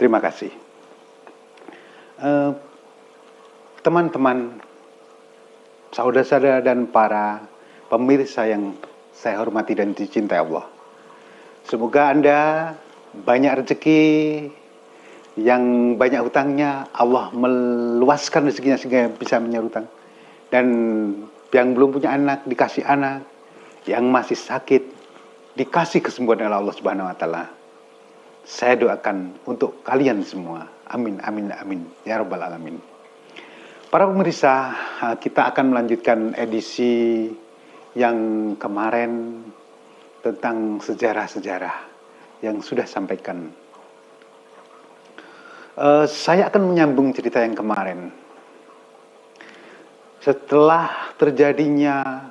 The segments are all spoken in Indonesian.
Terima kasih. Teman-teman, saudara-saudara dan para pemirsa yang saya hormati dan dicintai Allah. Semoga Anda banyak rezeki, yang banyak hutangnya Allah meluaskan rezekinya sehingga bisa menyeru hutang. Dan yang belum punya anak dikasih anak, yang masih sakit dikasih kesembuhan oleh Allah Subhanahu wa taala. Saya doakan untuk kalian semua. Amin, amin, amin. Ya Rabbal Alamin. Para pemirsa, kita akan melanjutkan edisi yang kemarin tentang sejarah-sejarah yang sudah sampaikan. Saya akan menyambung cerita yang kemarin. Setelah terjadinya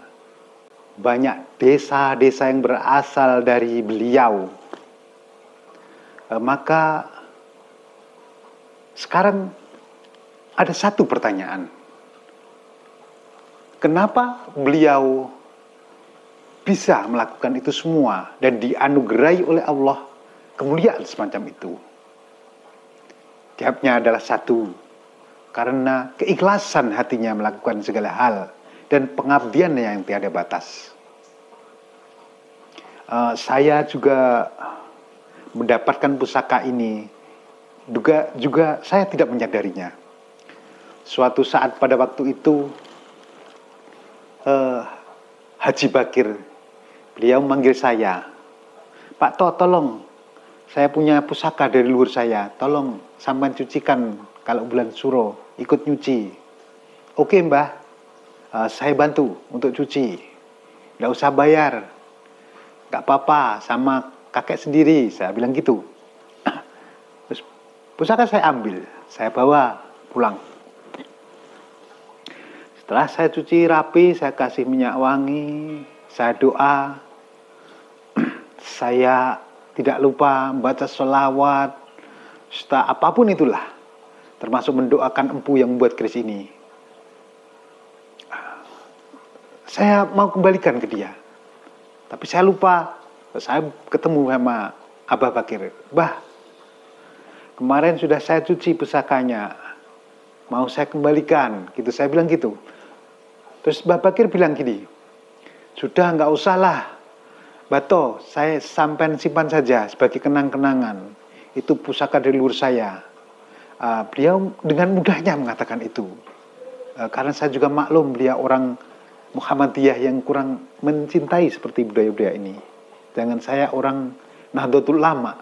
banyak desa-desa yang berasal dari beliau, maka sekarang ada satu pertanyaan. Kenapa beliau bisa melakukan itu semua dan dianugerahi oleh Allah kemuliaan semacam itu? Jawabnya adalah satu, karena keikhlasan hatinya melakukan segala hal dan pengabdiannya yang tiada batas. Saya juga mendapatkan pusaka ini juga saya tidak menyadarinya. Suatu saat pada waktu itu Haji Bakir, beliau memanggil saya, Pak To, tolong, saya punya pusaka dari luhur saya, tolong sampean cucikan kalau bulan Suro, ikut nyuci. Oke Mbah, saya bantu untuk cuci, nggak usah bayar, nggak apa-apa, sama kakek sendiri, saya bilang gitu. Terus pusaka saya ambil, saya bawa pulang. Setelah saya cuci rapi, saya kasih minyak wangi, saya doa, saya tidak lupa membaca sholawat, serta apapun itulah, termasuk mendoakan empu yang membuat keris ini. Saya mau kembalikan ke dia, tapi saya lupa. Saya ketemu sama Abah Bakir. Bah, kemarin sudah saya cuci pusakanya, mau saya kembalikan. Gitu, saya bilang gitu. Terus Mbah Bakir bilang gini, sudah nggak usah lah, Bato, saya sampean simpan saja sebagai kenang-kenangan. Itu pusaka dari luhur saya. Beliau dengan mudahnya mengatakan itu. Karena saya juga maklum beliau orang Muhammadiyah yang kurang mencintai seperti budaya-budaya ini. Jangan saya orang Nahdlatul Ulama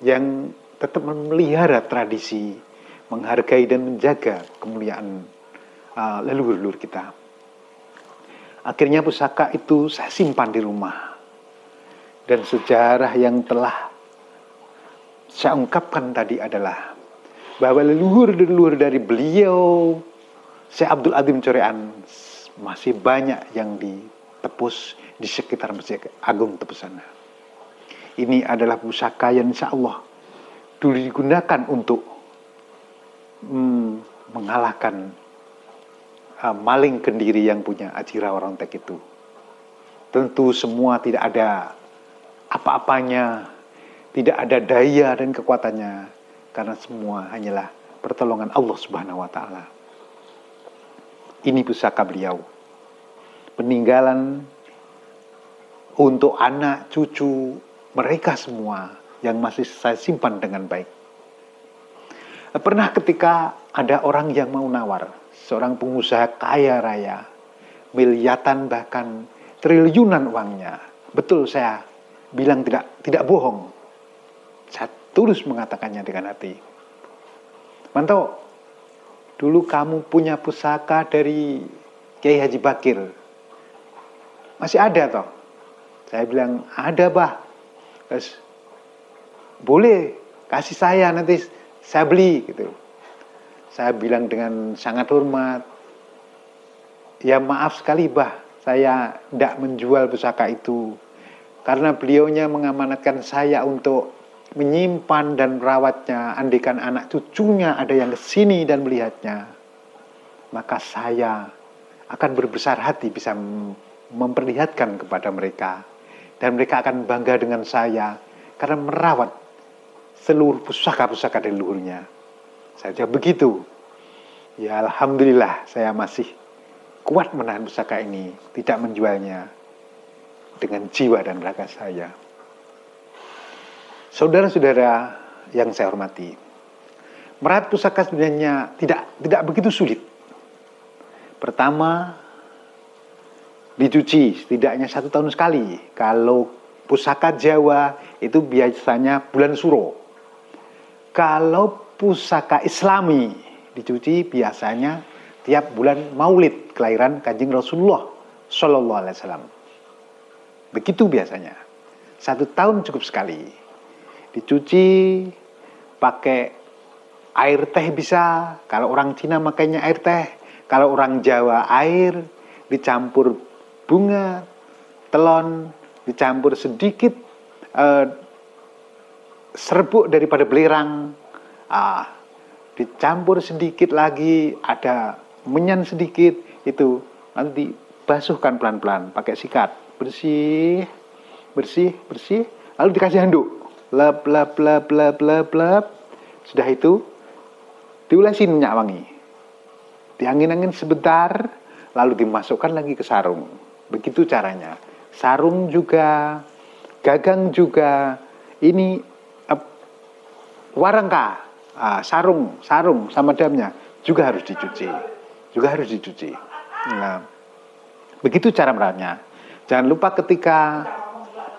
yang tetap memelihara tradisi, menghargai dan menjaga kemuliaan leluhur-leluhur kita. Akhirnya pusaka itu saya simpan di rumah. Dan sejarah yang telah saya ungkapkan tadi adalah bahwa leluhur-leluhur dari beliau, Syekh Abdul Adzim Corean, masih banyak yang ditebus di sekitar Masjid Agung Tebus sana. Ini adalah pusaka yang insya Allah dulu digunakan untuk mengalahkan maling kendiri yang punya Aji Rawarontek itu. Tentu semua tidak ada apa-apanya, tidak ada daya dan kekuatannya, karena semua hanyalah pertolongan Allah Subhanahu wa taala. Ini pusaka beliau, peninggalan untuk anak cucu mereka semua yang masih saya simpan dengan baik. Pernah ketika ada orang yang mau nawar, seorang pengusaha kaya raya, miliatan bahkan triliunan uangnya. Betul, saya bilang tidak bohong. Saya tulus mengatakannya dengan hati. Manto, dulu kamu punya pusaka dari Kiai Haji Bakir. Masih ada toh? Saya bilang, ada bah. Terus, boleh kasih saya, nanti saya beli gitu. Saya bilang dengan sangat hormat, ya maaf sekali bah, saya tidak menjual pusaka itu. Karena beliaunya mengamanatkan saya untuk menyimpan dan merawatnya. Andaikan anak cucunya ada yang kesini dan melihatnya, maka saya akan berbesar hati bisa memperlihatkan kepada mereka. Dan mereka akan bangga dengan saya karena merawat seluruh pusaka-pusaka dari leluhurnya. Saya jawab begitu. Ya alhamdulillah saya masih kuat menahan pusaka ini, tidak menjualnya dengan jiwa dan raga saya. Saudara-saudara yang saya hormati, merawat pusaka sebenarnya tidak begitu sulit. Pertama, dicuci setidaknya 1 tahun sekali. Kalau pusaka Jawa itu biasanya bulan Suro. Kalau pusaka Islami dicuci biasanya tiap bulan Maulid kelahiran Kanjeng Rasulullah Shallallahu Alaihi Wasallam. Begitu biasanya. 1 tahun cukup sekali. Dicuci pakai air teh bisa. Kalau orang Cina makanya air teh. Kalau orang Jawa air dicampur bunga, telon, dicampur sedikit serbuk daripada belerang, dicampur sedikit lagi, ada menyan sedikit, itu nanti dibasuhkan pelan-pelan pakai sikat, bersih, lalu dikasih handuk, lep, sudah itu diolesin minyak wangi, diangin-angin sebentar, lalu dimasukkan lagi ke sarung. Begitu caranya. Sarung juga, gagang juga, ini warangka, sarung sama damnya juga harus dicuci. Nah, begitu cara merawatnya. Jangan lupa ketika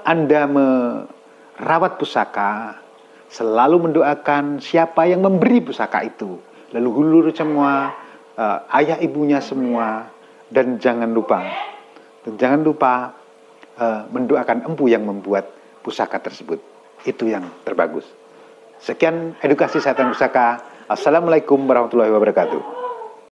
Anda merawat pusaka, selalu mendoakan siapa yang memberi pusaka itu, leluhur semua, ayah ibunya semua, dan jangan lupa mendoakan empu yang membuat pusaka tersebut. Itu yang terbagus. Sekian edukasi setan pusaka. Assalamualaikum warahmatullahi wabarakatuh.